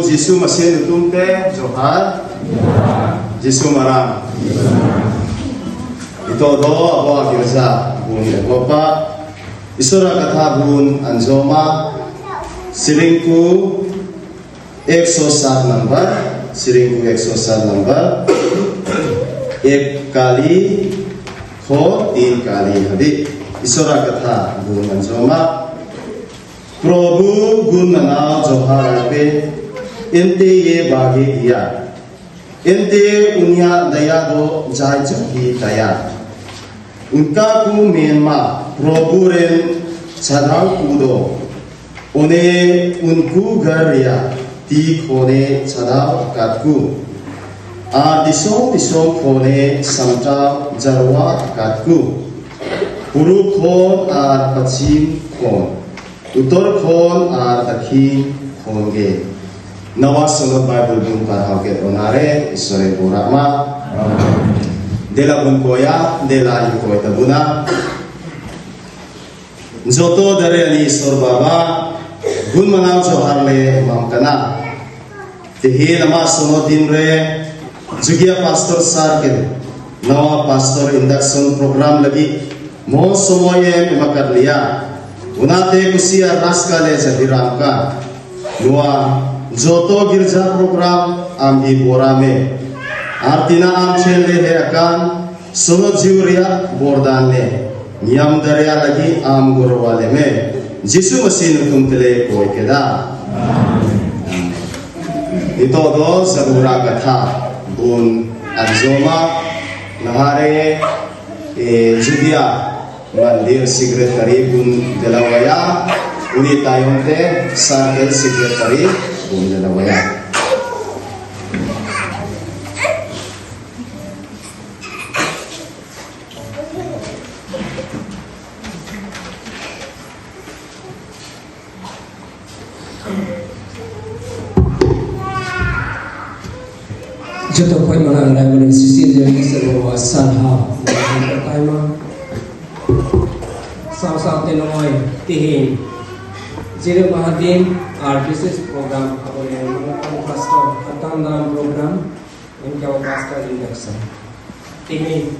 Jisu masih nutumte Johar Jisu marang ito do awa kirsa bun ekopa isora katha bun anjoma siringku 107 number siringku 107 number ek kali ho 3 kali habi isora katha bun anjoma Prabhu gun manaw Johar pe Ente ye bagi dia, ente unia daya do jai jagi daya. Unka ku menma proburen chadang kudo, one unku garia ti kone chadang katku. Disom kone samta jarwa katku. Puruk kon pachim kon, utor kon dakhin kon ge. Nawas sunod Bible bun parhauket onare isore borama dela bun koya dela ikoy tabuna joto dare ani isor baba gun manaw Johar le mamkana tehi nama sunod din re jugia pastor sarkel nawa pastor induction program lagi mo somoye makat liya unate kusia raskale jadiramka nuwa Joto girja program ambi borame artina am chele he akan sono jiuria bordane niyam darya lagi am gorwale me Jisu Masih nutum tele koi keda ito do sarura katha bun anjoma nahare judia mandir secretary bun delawaya uni tayonte sarkel secretary bunda nawaya. Joto koi mana Reverend Cecil jadi sebuah salha pertama sama-sama tenoi tihin jadi mahadin RPCS program apa yang merupakan pastor atau dalam program yang kau pastor induction tihin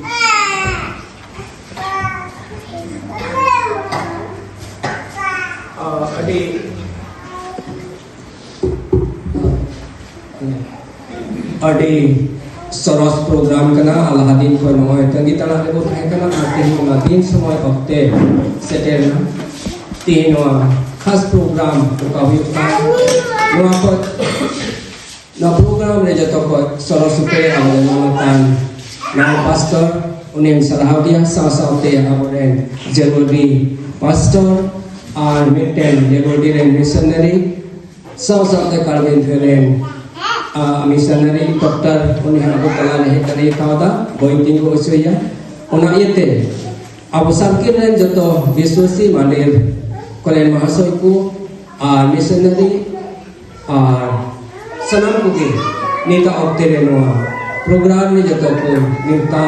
Adi soros program kena alhadin ko noy tangi tanah lebo thai kana artin ko madin samoy okte setel tino khas program ko kawi ka no ko na program re jato ko soros pe amle namatan na pastor unin sarhaw dia sa okte aboren jerodi pastor ar mitten jerodi missionary Saw-saw the Calvin Feren missionary doctor uni aku telah lahir dari kauda boiting ko usuya ona yete abu samkiran joto visuasi malir kolen mahasoiku missionary sanam kuki nita optere noa program ni joto ko nita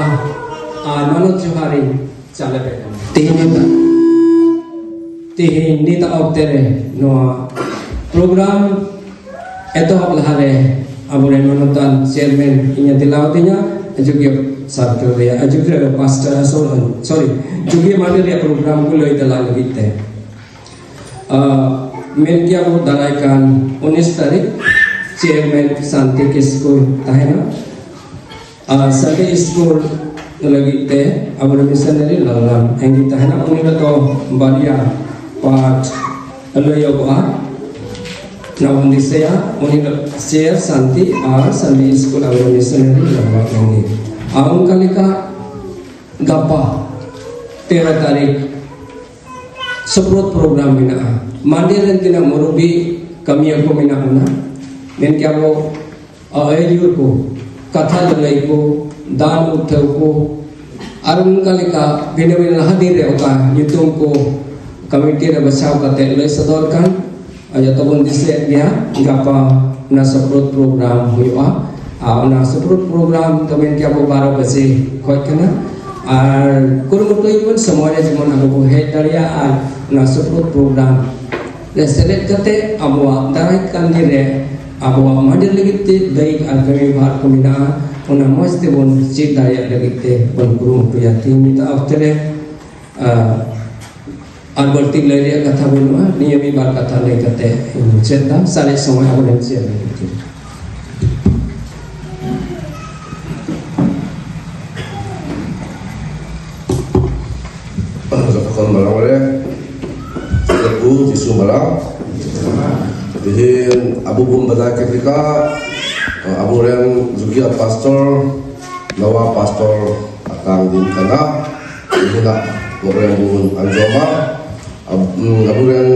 manoj johari chalabe tihin nita optere noa program itu lahare aburen menonton chairman inya dilawtinya juga sabtu dia juga pastor sorry juga mana dia program kulo itu lagi kita menkia bu daraikan 19 tarik chairman Santi School tahena Santi School lagi te aburen missionary lalam hengi tahena unila to balia part aloyo ba Namun saya mengingat share Santi Santi School Awal Missionary lewat ini. Awal kali ka gapa 13 tarik seprot program mina. Mandiran tina murubi kami aku mina una. Men kya wo ayur ko katha dalai ko dan uthau ko arun kali ka bina bina hadir oka nyutung ko committee re basaw ka te lay sadorkan aja tabun dise dia gapa na seprot program huya na seprot program temen kya bo 12 baje khoj kana ar kurumutoi pun semuanya jemon aku head daria na seprot program le select kate abwa darai kan dire abwa madil legite dai ar kami bhar kumina ona moste bon chit daria legite bon kurumutoi ya timita aftere আর বলতি লইয়া কথা বলবো নিয়মিবার কথা লই কতে চেতা সারে সময় আবলেন চেয়ে kon malang re aku jisu malang dihin abu bum bada ketika abu ren juga pastor nawa pastor akang din kana dihina orang bun aljoma abu ren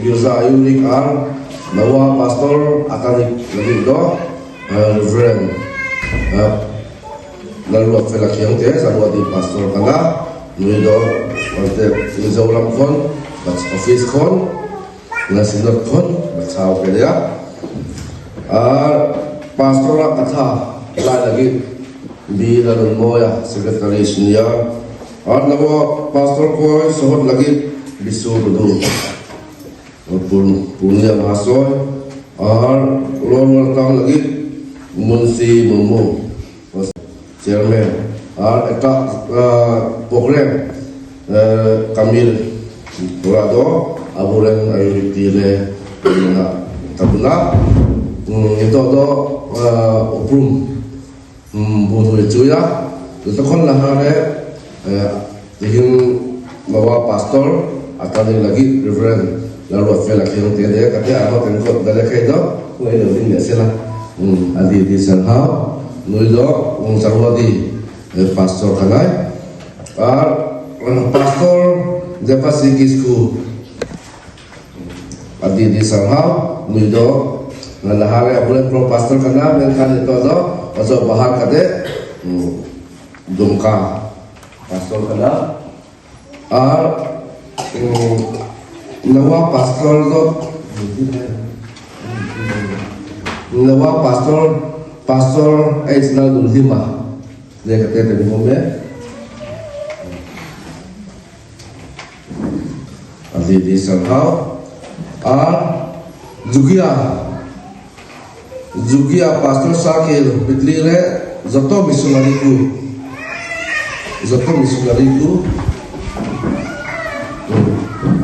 biasa ayunik ar nawa pastor akan lagi do reverend lalu apa lagi yang teh sahaja di pastor kana nui do nanti injau lam kon bat office kon nasinot kon bacaw kerja pastor kata lagi di dalam moya secretary senior nawa pastor ko sohot lagi bisu bedu punya masoy lor tang lagi munsi mumu chairman eta program kamil kurado aburen ayutile na tabuna itu do oprum bunuh cuya itu kon lahare dihin bawa pastor atau lagi reverend lalu apa lagi yang tiada kata apa tengkot dari kaido kau ini lebih biasa lah adi di sana nuido sarwadi pastor kanai pastor dapat sikisku adi di sana nuido nalahare abulan pro pastor kanai dan kan itu do pasal bahar kade dumka pastor kanai nawa pastor do nawa pastor Aisna Dulhima dia kata di Bombay adi di Sanhau Jugia pastor Sakil Pitlire Zato missionary ku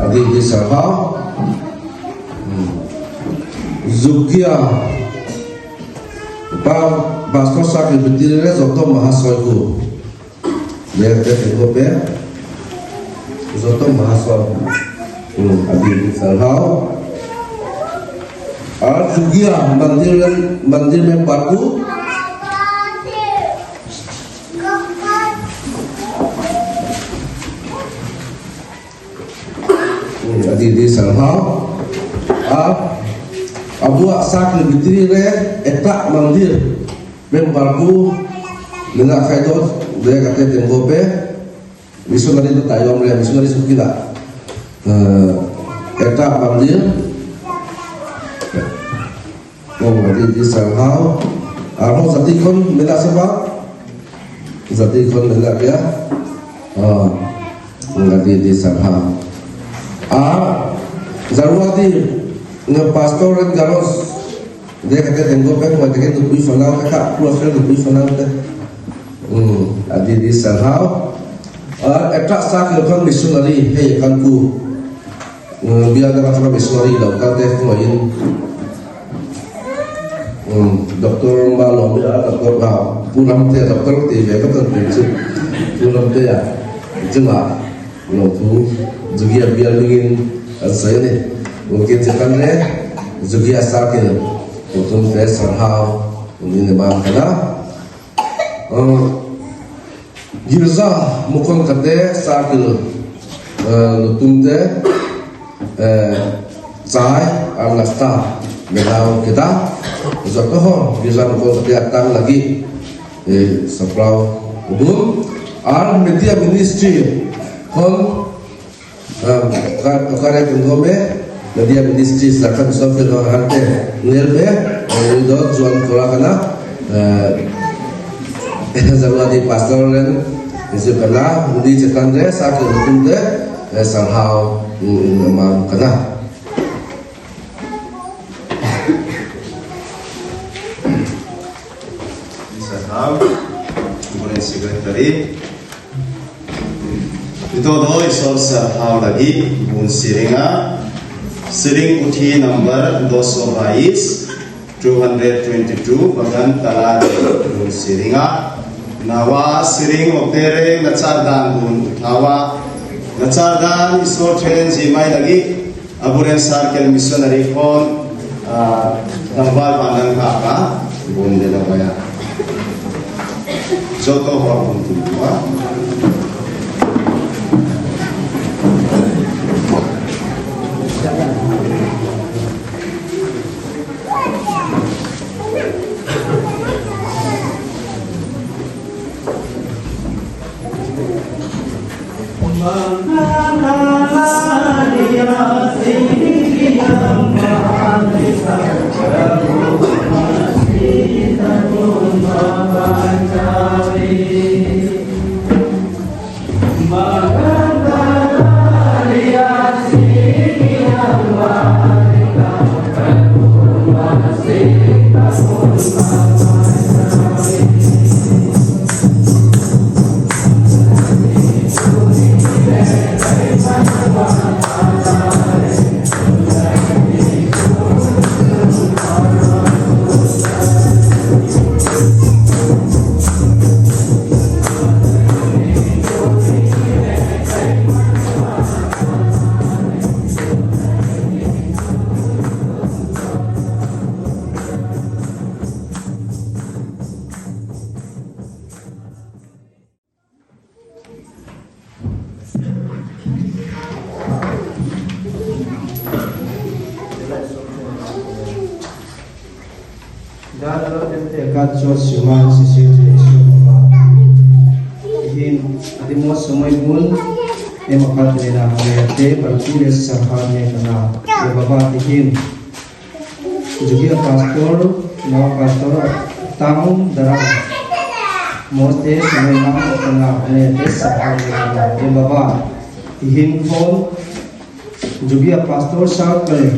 adi di Sanhau Jugia pastor Sakil Pitlire Zato mahasoy ku dia kata di Bombay Zato mahasoy adi di Sanhau Jugia मंदिर में पाकू अदी दी सलहा abuak sak ni bitri re etak mandir membarku dengan khaidot dia kata tenggope missionary tu tayom re missionary sukila etak mandir berarti di Sarhau arho zati kon mela sebab zati kon mela dia berarti di Sarhau Zarwati nge pastor dan garos dia kata tengok kan macam tu bui fanau kakak plus kan bui fanau tu adi di Sarhau atrak sak lekan missionary hey kan ku biar dengan sama missionary lau kata kumain doktor malom ya doktor pulang te doktor te dia kata tu pulang te ya cuma lo tu juga biar ingin saya ni mungkin sekarang juga sakit untuk tes Sarhau ini memang kena Girza mukon kate sakit untuk te cai amnasta melau kita Zotoh Girza mukon kate datang lagi seprau ubun media ministry kon karya penggome media ministry akan software orang hante nerbe itu jual kola kana Zarwati pastor dan isi kana di cetan deh saat itu deh Sarhau memang kana Sarhau kemudian sekretari itu doa isor Sarhau lagi bun siringa siring uthi number 222 bagan talan bun siringa nawa siring opere nachardan bun uthawa nachardan isor train jimai lagi aburen sarkel missionary kon tambal bandang ka bun de baya joto hor bun tuwa God chose human situation hin adimo sumay mun e makatena hayate partire sahane kana e baba tihin juga pastor nawa pastor tamu darang moste sumay na kana hayate sahane kana e baba tihin kon juga pastor sa kale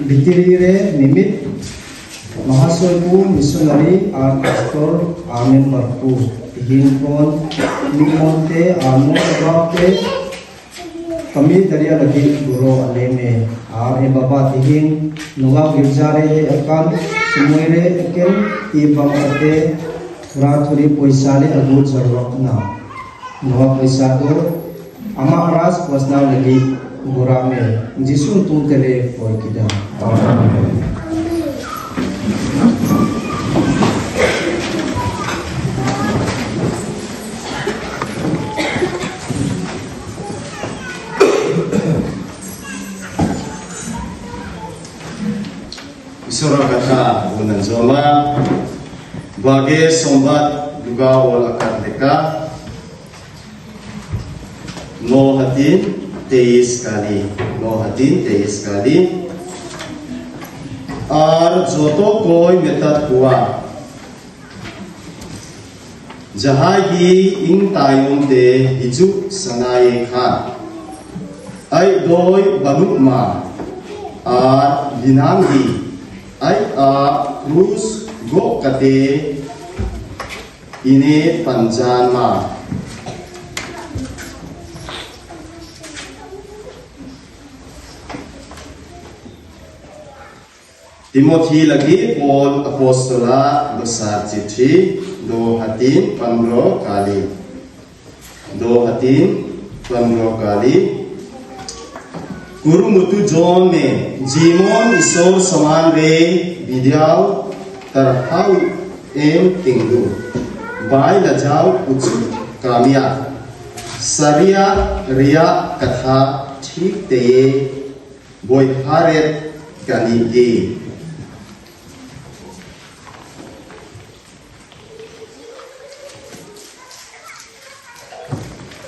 bitirire nimit Mahasoipu missionary R pastor amen barpu hinkon nimonte amo bape kami daria lagi guru aleme ar e baba tihin nuga girjare akan sumuire ekel ibang ate rathuri poisale agu jarwakna nuga poisa to ama ras posna lagi gurame jisun tu tele poikida amen. Isura kata bulan zoma bagi sombat juga wal akar deka no hatin teis kali ar joto koi metat kuwa jahagi ing tayong te hiju sanai kha ai doi banukma ar dinamgi ai a cruz go kate ini panjama Timothy lagi Paul apostola besar cici do hatin pandro kali Guru mutu John में जीवन ईश्वर समान रे विद्याव तरहाउ M तिंगु bye लजाव कुछ कामिया सरिया रिया कथा ठीक ते बोय हारेत कनी ये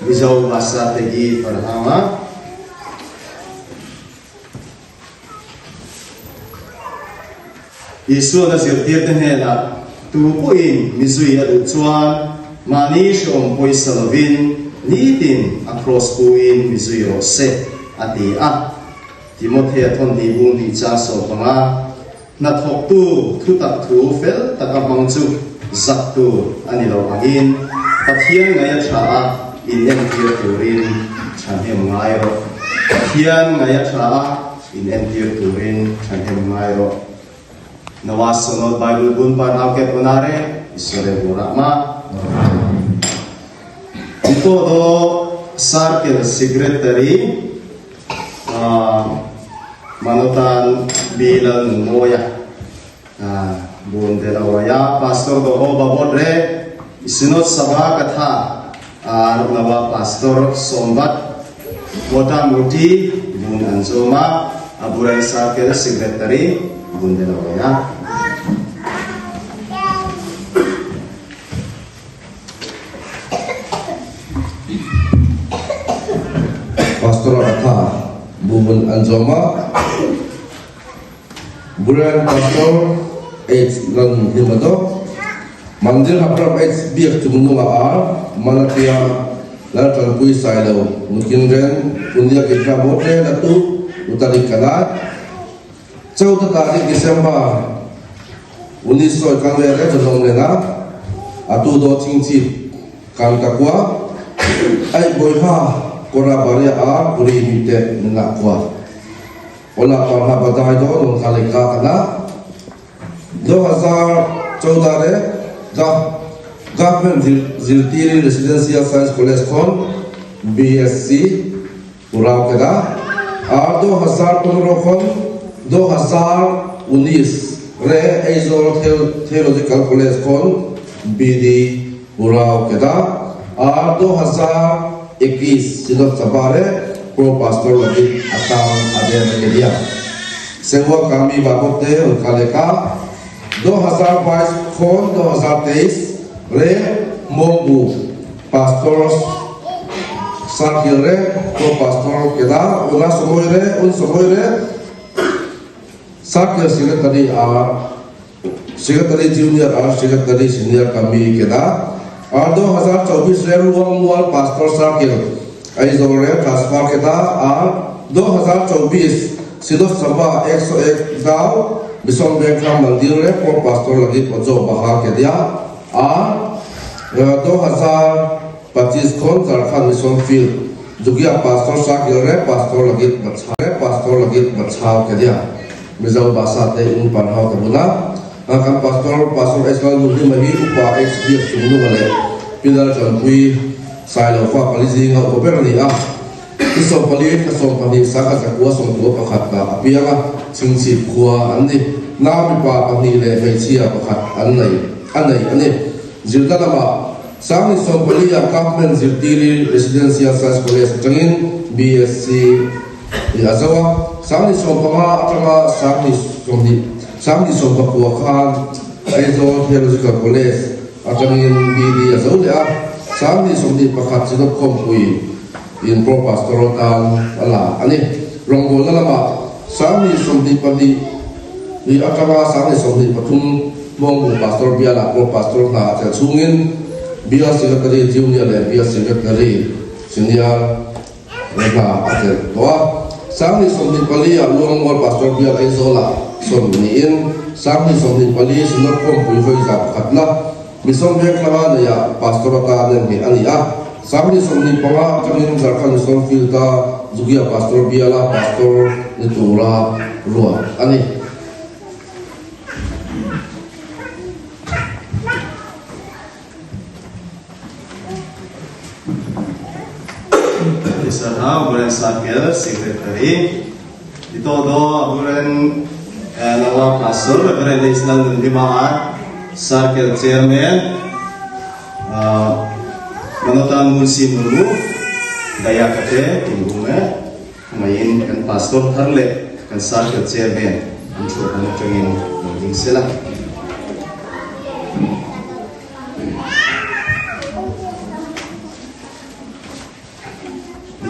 Bijau bahasa tegi pertama Isu na sirtir tenela tupuin mizui adu chuan manish poi salavin nitin across puin mizui rose ati a Timothy athon di bun di chaso panga na thok tu thu tak thu fel takapang chu zak tu anilo agin pathian ngaya tha in empire turin chanhem ngairo pathian ngaya tha in empire turin chanhem ngairo Nawas sunod Bible bun pa nauket unare isore burama ito do circle secretary manutan bilang moya bun de lawaya pastor do ho babodre isunod sabha katha ar nawa pastor sombat Wota Muti bun anjoma aburai circle secretary bun de lawaya Pastor Atha Bubun Anjoma Buran Pastor H. Lan Himado Mandir Haprap H. Biak Tumununga R. Manatia Lantan Kui Saido Mukinren Undia Kitra Botre Datu Utari Kanat 14 तारीख दिसंबर 1991 जनम लेना अतु दो चिंची काम तकवा आई बोइहा कोरा बारे आ पुरी मिटे नकवा ओला पाना बताई दो नोखाले का कना 2014 रे गवर्नमेंट जिल्टीरी रेसिडेंशियल साइंस कॉलेज कोन बीएससी पुराव केदा और 2015 कोन 2019 रे एजोर थियोलॉजिकल कॉलेज कोन बीडी पुराव केदा और 2021 सिदक सबारे प्रो पास्टर लगी अताम आदे के दिया सेवा कामी बाबते उनका लेका 2022 कोन 2023 रे मोबू पास्टर सार्किल रे प्रो पास्टर केदा उन समय रे Sakya Secretary Junior और Secretary Senior कमी के दा और 2024 रे रुआंगवाल पास्टर सार्किल ऐजोरे ट्रांसफर के दा और 2024 सिद्धो सभा 101 गांव बिसोम बेंका मंदिर रे को पास्टर लगी पजो बहा के दिया और 2025 कोन झारखंड मिशन फील्ड जुगिया पास्टर सार्किल रे पास्टर लगी बचाव के दिया Misal bahasa te un panhau tabuna akan pastor esal mudi magi upa XB sumunu male pilar janpui sailo fa palisi nga operani iso pali kasom pani saka sakwa som ko pakhat ka apianga singsi khua anni na pa pani le hechia pakhat anai zirdanama sami som pali ya government zirtiri residential science college tangin BSc Azawa Sami Sompama Atama Sami Somdi Samdi som bakwa khan Aizo Theological College atangin BD azolea Samdi som di pakhat sinop kompui in pro pastoral tam ala ani ronggol lama Samdi som di pandi di atanga Samdi som di patum mong pastor biala pro pastor na chungin biar secretary junior dan biar secretary senior mereka akhir doa Samdi som di pali luang mol pastor biar Aizola som niin Samdi som di pali sinop kompui foi zap khatla Bisom bek lama ya pastor ta dan ni alia Samdi som di panga kami Jharkhand som filta juga pastor biala pastor nitura ruang ani Sarha bulan Sakir Secretary itu do bulan Nawab Pastor Reverend Islam Dimaat Sakir Chairman Manotan Mulsi Murmu Daya Kate Tinggume Main kan Pastor Tharle kan Sakir Chairman untuk menutungin meeting sila.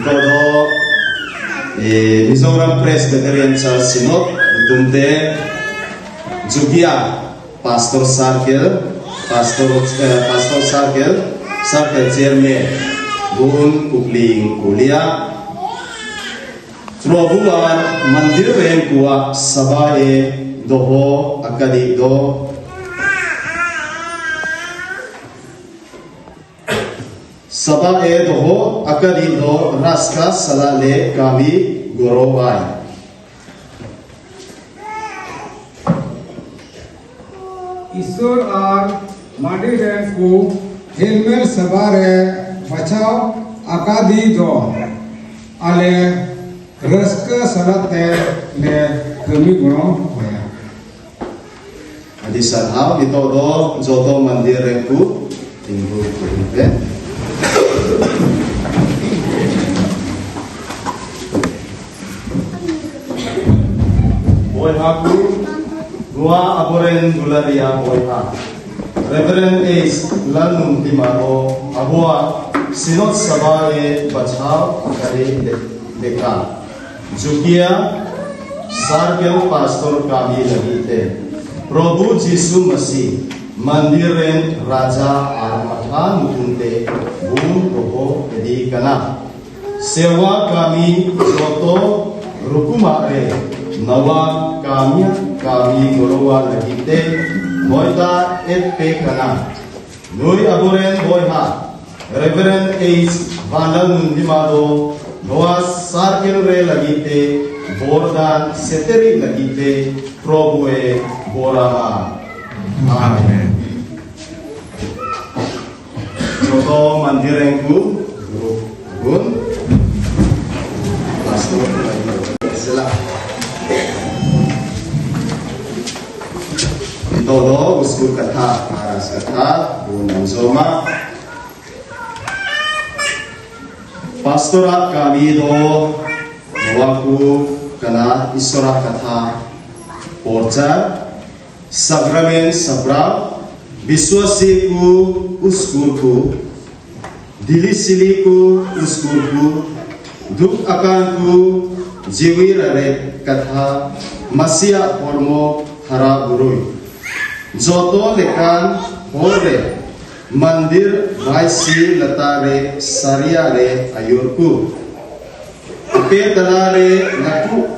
Todo Mizoram Presbyterian Church Synod Tumte Jugia Pastor Circle Chairman Gun Kupling Kulia Trobuan Mandir Renkua Sabae Doho Akadi Do Sabae doho akadi do raska salale kami gorobai. ईश्वर और माटी रैन को helmet सवारे बचाव आकादी दो आले rusk सलते ले कमी गुणों होया Adi sarhau itu do joto mandir rengku tinggu kulipe. Boy haku gua aboren gularia boy ha. Reverend Ace Lanum Timaro abua sinot sabae bachao kare deka. Jukia Sarkel Pastor kami lagi te. Prabhu Jisu Masih Mandiren Raja Armatha Mutunte Bung Roho Edi Kana Sewa kami Joto Rukumare Nawa kami Gorowa Lagite Moita Epe Kana Nui Aburen Boyha Reverend Ace Vandal Nundimado Noa Sarkel Re Lagite Bordan Seteri Lagite Probue Borama Amen. Joto mandirengku gun pastor sila. Itodo usku kata aras kata bunan zoma. Pastorat kami do waku kana isora kata porca sakramen sabra Biswasiku uskurku Dilisiliku uskurku Duk akanku Jiwirare katha Masya hormo hara burui Joto lekan hore Mandir vaisi latare Sariare ayurku Ape talare naku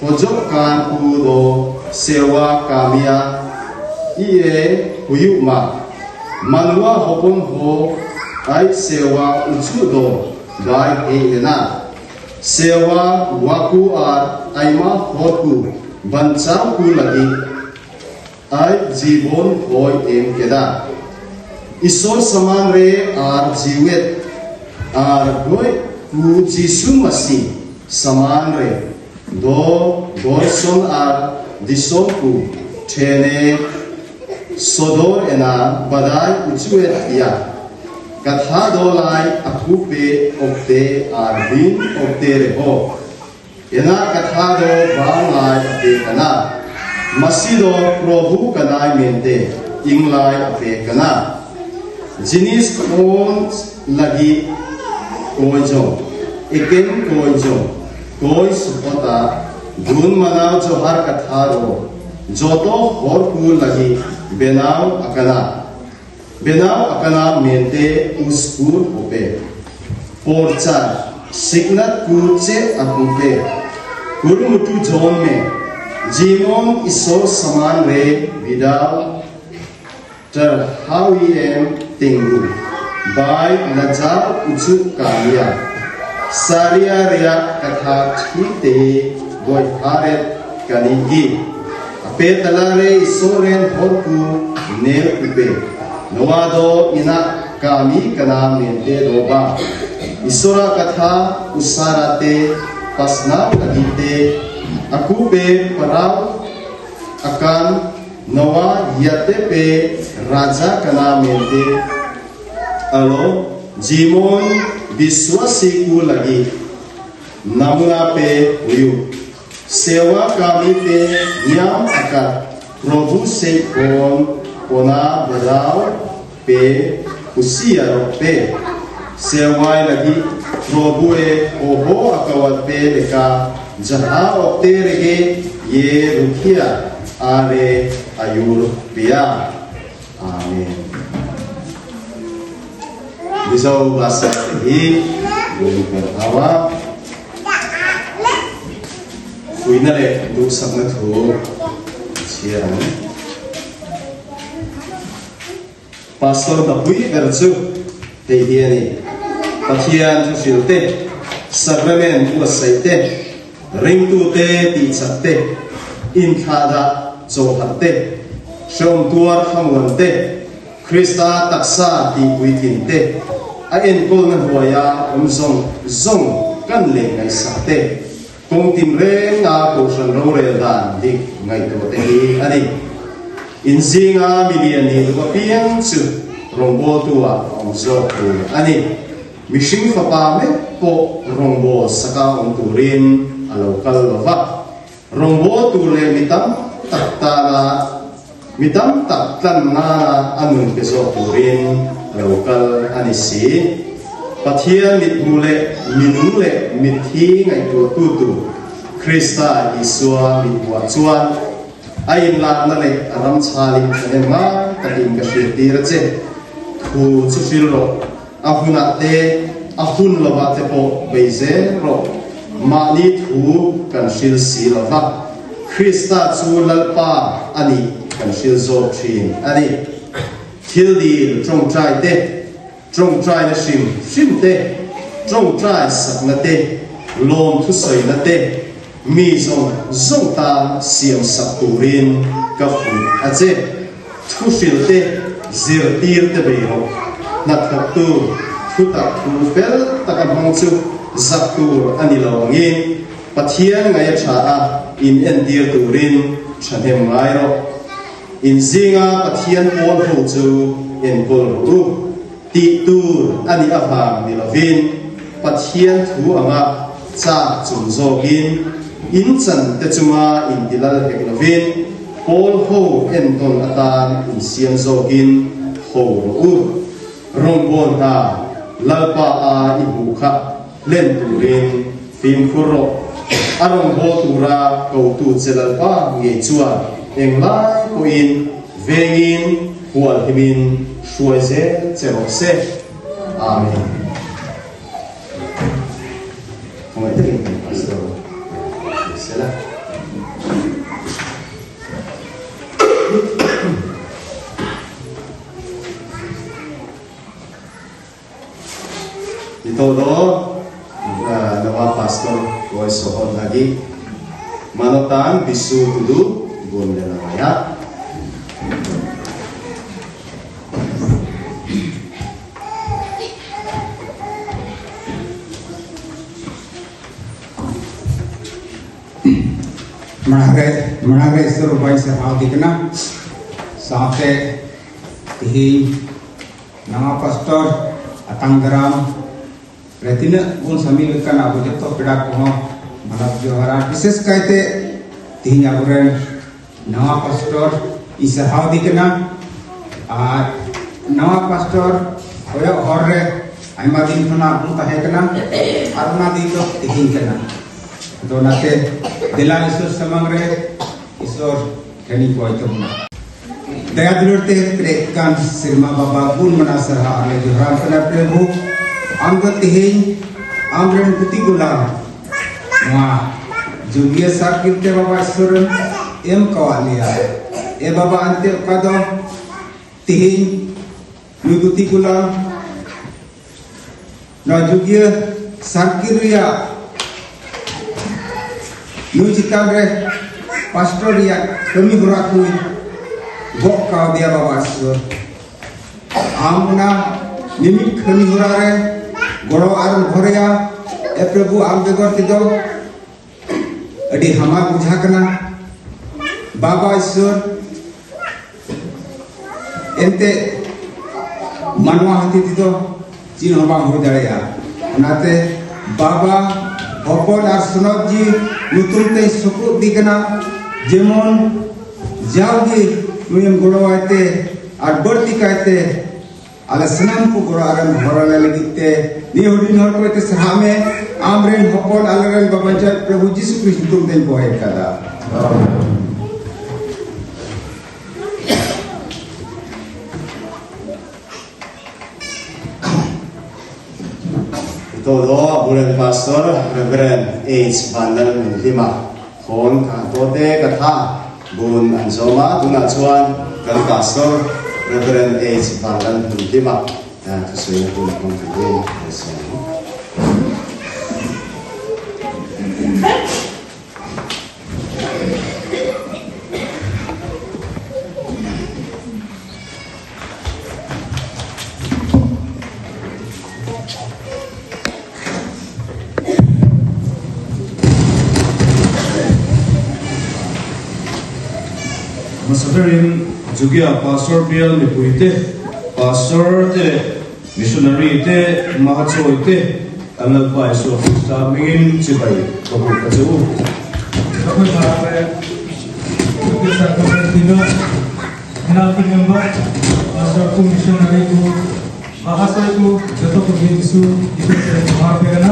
Pojokkan do sewa kamia Iye huyuma manwa hopon ho ai sewa uchudo dai heina sewa waku ar aima hoku bancham ku lagi ai jibon hoi em keda isor saman re ar jiwet ar goi ku Jisu Masih saman re do gorson ar disonku chene Sodor ena badai uchuet ya katha dolai akupe opte arbin opte reho ena katha do bangai te kana Masido Prabhu kanai mente inglai ape kana jinis kon lagi koijo iken koijo koi supota gun manau johar katharo joto horku lagi benau akana mente uskur hope porcha signat kuche akupe kurumutu jom me जीवन ईश्वर समान रे विदाउ तर how am तिंगु bye नजा उचु कालिया सारिया रिया कथा ठीते गोय हारे कनिगी अपे तलारे ईश्वरेन होरकु नेर उबे नवादो इना कामी कना मेंते दोबा ईश्वरा कथा उसाराते pasna kadite aku pe parau akan nawa yate pe raja kana mente alo jimon biswasi ku lagi namuna pe huyu sewa kami pe nyam akan prabhu se kon kona barau pe usia pe sewai lagi prabhu e oho akawat pe deka jaha opte rege ye rukia are ayur pia amen bisau bahasa ini bukan hawa kuinare duk sangat ho siang pastor dabui berju tehiani pathian tu filte sacrament tu saite ring tu te ti chatte in khada zohatte shom tuar khamwante krista taksa ti kuitinte a en kol na huaya zong kan le ngai sakte kong tim re nga ko san ro re dan dik ngai to te hi ani in zinga million ni ko piang chu rombo tua omzo tu ani mishing fa me po rombo saka on turin alokal lova rombo tu le mitam taktan na anun keso turin alokal anisi pathia mitmule minule mithi ngai tu krista iswa mitwa chuan ain la na le ram chali ma takin ka shirti rache thu chufilo ahuna te ahun lova te po beize ro mani thu kan shil silava krista chu lalpa ani kan shil zo thin ani thildi trong trai na shim te trong trai sakna te lom thu soi na te mi zong ta siam sakurin ka fu aje thu shil te zir tir te beiro na thaktu thuta thu pel takam hongchu zaktur ani lawangin pathian ngai tha a in endir turin thanem ngai ro in zinga pathian pol ho chu en kol ru ti tur ani avang ni lovin pathian thu anga cha chum zogin in chan te chuma in dilal hek lovin pol ho en ton atan in sian zogin ho ru rombon ha lalpa a ibukha len turin fim khuro arong ho tura ko tu chelalpa nge chua englai ko in vengin hual himin shuaise cherose amen kung ito yung pastor sila ito do nawa pastor ko sohon lagi manotan bisu tudu bun na maya मनागे ईश्वर भाई से हाथ दिखना साथे ही नवा pastor अतंगराम रेतिन उन समी लेकर अब जो पेड़ा को मनब जोहरा विशेष कहते तीन अबुरेन नवा पास्टर इसहाव दिकना और नवा पास्टर होय हर रे आयमा दिन खना बु ताहे कना और ना दिन तो तिहिन कना तो नाते दिला ईश्वर समंग रे ईश्वर ठेनी को आइतबना दया दुलरते प्रेकान सिरमा बाबा गुण मना सरहा आले जोहरान कना प्रभु आम तो तिहिन आम रेन पुति गुला वा जुगिया साकिरते बाबा ईश्वर एम कवालिया ए बाबा अंते का दो तिहिन नुगुति गुला ना जुगिया साकिरिया नु चितान रे पास्टर रिया कमी होरा कुई गok का दिया बाबा ईश्वर आमना निमित कमी होरा रे गड़ो आरम भरेया ए प्रभु आम बेगर तिदो अडी हमार बुझा कना बाबा ईश्वर एंते मानवा हती तिदो चीन हबा हो दाड़ेया ओनाते बाबा हपन और सुनब जी नुतुमते सुकु दिकना जेमन जावगी नुयम गड़वाते और बढ़ती कहते आले सनम को गड़ आरम भरले लगिते नि हुडिन हर कोते सहामे आमरेन हपन आलरेन बाबा प्रभु यीशु ख्रिस्ट तुम देन बोहे कदा Todo bulan pastor Reverend H. Bandal Lima Hon Kantote Katha Bun Anjoma Tuna Chuan Kan Pastor Reverend H. Bandal Lima Kasuya Tuna Kongkiri Masaverin Jugia Pastor Bial Mipuite Pastor te Missionary te Mahatso te Kanal Pai So Mingin Chibai Kabu Kachu Kabu Barabe Jugia Sarkar Dino Henalti member Pastor ku Missionary ku Mahasa ku Jato ku Yesu Yesu Mahapegana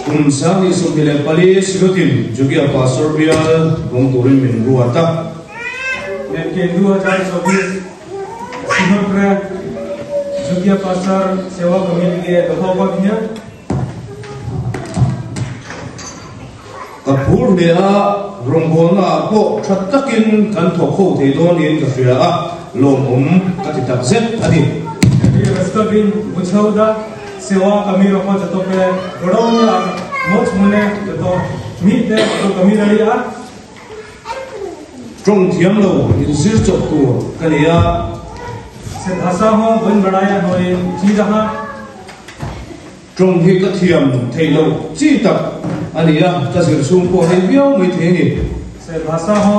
Kumsang isu bilal pali sigotin Jugia Pastor Bial Bong Turin Minggu Ata के 2024 सिनोड रे जुगिया pastor सेवा committee के दफावगिया Kapur Lea Rombona Ko Chatakin Kantoko Tedonian Kafia Lomum Katitak Zep Adi ये रस्ता बिन बुझाउदा सेवा कमी रखो जतो पे गड़ोया मोच मुने जतो मीते तो कमी रलिया Trong Thiam Lo in Sirchok Tour Kania से भाषा हो बन बढ़ाया होए चीज जहां Trong Hikatiam Taylor Chitak Ania Tasir Sumpo Hebio Miteni से भाषा हो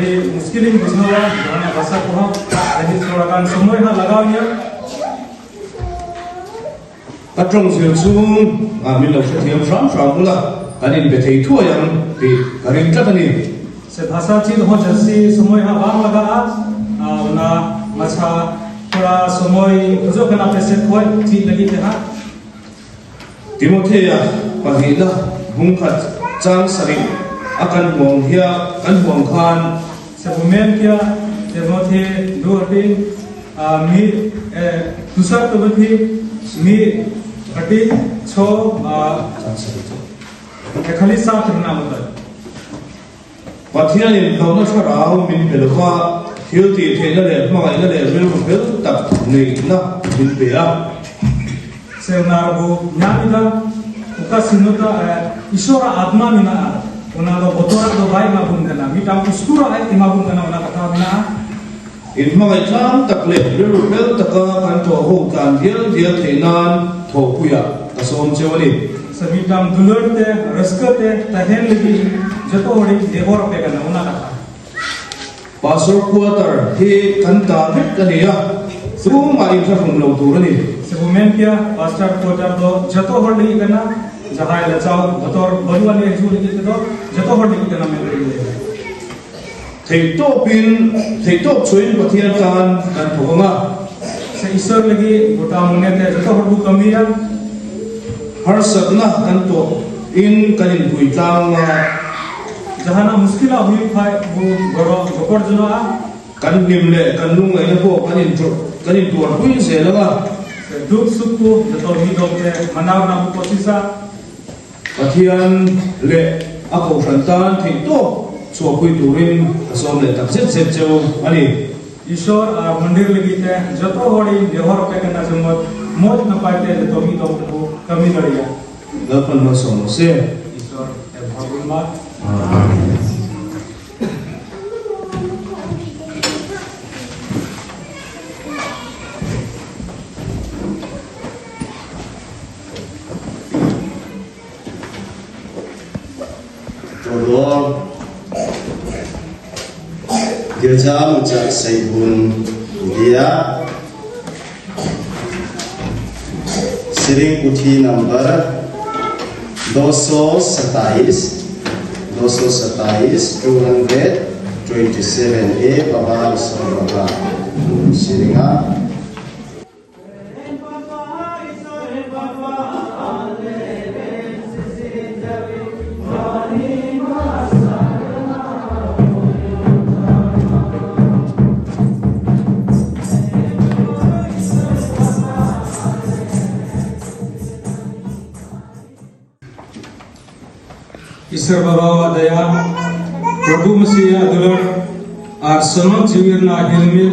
ये मुश्किलिन बुझावा जहां भाषा को हो यदि थोड़ा कान समय हा लगाओ Trong Sirchum Amilo Thiam Sham Shamula Kanin Betei Tuayam Pi Karin Tatani से भाषा चीज हो जैसी समय हा बांग लगा ना मसा थोड़ा समय जो कना पैसे खोई चीज लगी थे हा Timothea Pahila Bungkat Chang Sari Akan Buang Hia Kan Buang Khan से वुमेन क्या टिमोथी दो दिन मी दूसरा तो भी मी हटी छो खाली साथ रहना मतलब Pathian in Lona Sharao Min Pelova Hilti Taylor Maila Real Bill Tap Nina in Bea से नारबो न्यामिला उका सिनुता ईश्वरा आत्मा मिना उना लो बोतोरा दो भाई मा बुन करना मीटा पुष्कुरा है इमा बुन करना उना कथा मिना in Magaitan Takle Real Bill Taka Kanto Ho Kan Hill Dia Tainan Topuya Kasom Chevali समीटाम दुलरते रस्कते तहेन लगी जतो होड़ी देवर पे करना उना कथा Pastor Quarter He Kanta Vikania Through my interfum low to से वुमेन क्या पास्टर कोटर दो जतो होड़ी करना जहां लचाव बतौर बरुआले हिजू लगी तो जतो हर लगी तना में लगी thei to chuin pathian kan thonga से ईश्वर लगी गोटा मने ते जतो हर बु कमिया har sakna kan to in kanin puitlang जहां ना मुश्किल हुई फाय वो गरो गोपर जना kan nimle kan lung ai na ko kanin tuar hui se laga दुख सुख को जतो ही दोते मनाव ना कोशिशा pathian le ako santan thei to so pui turin asom le tak set cheu ani ईश्वर और मंदिर लगी थे जतो होड़ी व्यवहार पे करना समझ मौज न पाते जतो ही दो को कमी लड़िया lapan ma som se ईश्वर ए भगवान Tolong Gereja Mucak Saibun dia Sering Puthi number 227 227A Baba Baba Seringa ईश्वर बाबा दया प्रभु मसीह दुलर और समन जीवन ना हिरमिल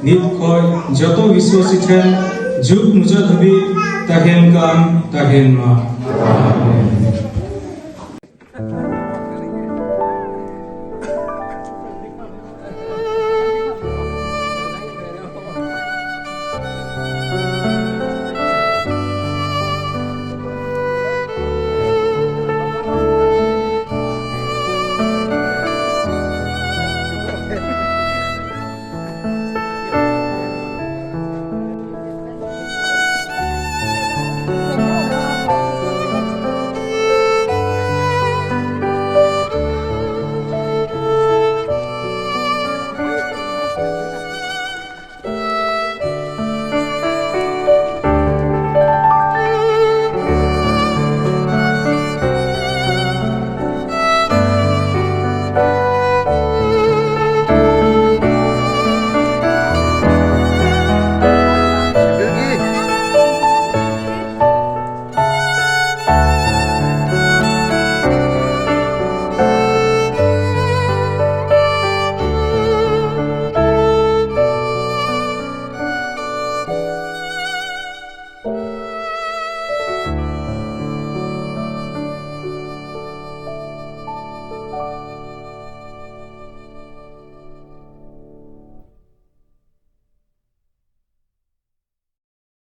नित खोय जतो विश्वासी छे जुग मुजद हबी तहेन कान तहेन मा